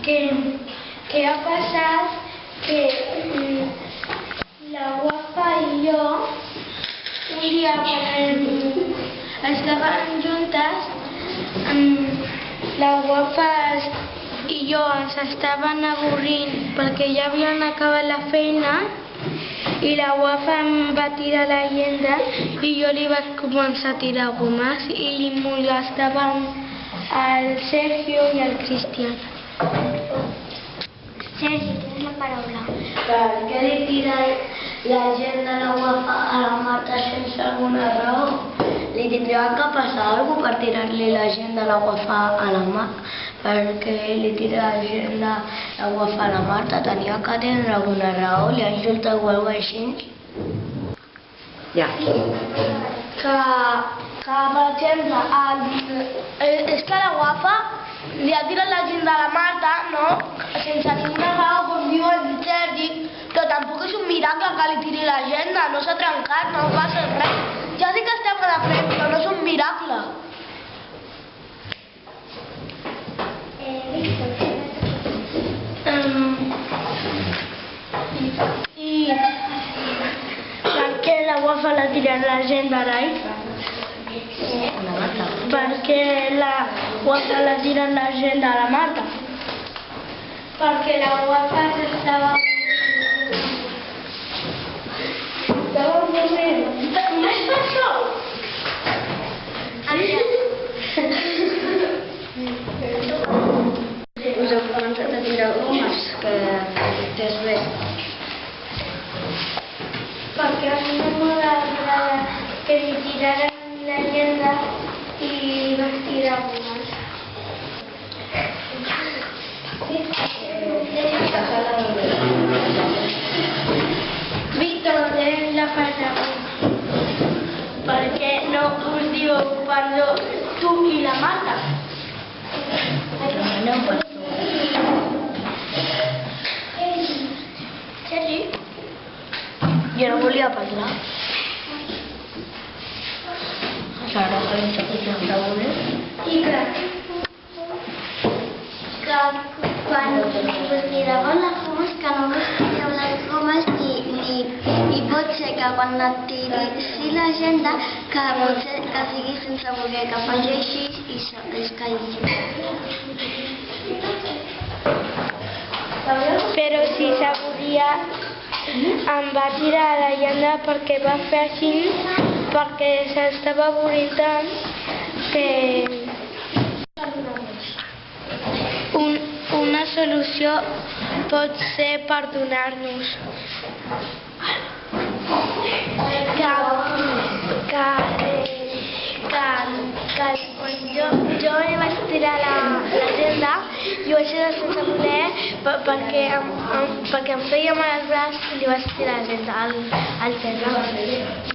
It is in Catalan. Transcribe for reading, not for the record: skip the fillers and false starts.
que ha passat que la guapa i jo un dia quan estàvem juntes la guapa i jo ens estàvem avorrint perquè ja havien acabat la feina i la guapa em va tirar l'agenda i jo li vaig començar a tirar gomes i li molestàvem al Sergio i al Cristian. Sergi, tens la paraula. Per què li tira l'agenda a la guapa a la Marta sense alguna raó? Li tindria que passar alguna cosa per tirar-li l'agenda a la guapa a la Marta. Perquè li tira l'agenda a la guapa a la Marta, tenia que tenir alguna raó, li ha insultat o alguna cosa així. Ja. Que per exemple, és que la guapa li ha tirat l'agenda a la Marta, no? Sense ninguna raó, com diu el Sergi, però tampoc és un miracle que li tiri l'agenda, no s'ha trencat, no passa res. Ja sé que estem a la fe, però no és un miracle. I per què la guapa l'ha tirat l'agenda a l'Ai? Perquè la guapa l'ha tirat l'agenda a la Marta. Perquè la guapa s'estava avorrint. Com és això? Us heu començat a tirar gomes, que és bé. Perquè a mi no m'agrada que li tiraren l'agenda i vaig tirar gomes. Víctor, tens la paraula. Per què no us diu perdó tu i la Marta? No pot Sergi? Jo no volia parlar. Sara, que no sé què em preguntes. I que quan us tiraven les gomes, que no us tireu les gomes i pot ser que quan et tiri l'agenda que pot ser que sigui sense voler, que faci així i es caigui. Però si s'avorria em va tirar l'agenda perquè va fer així, perquè s'estava avorrint tant que una solució pot ser perdonar-nos. Jo li vaig tirar l'agenda i ho vaig fer sense voler perquè em feia mal al braç i li vaig tirar l'agenda al terra.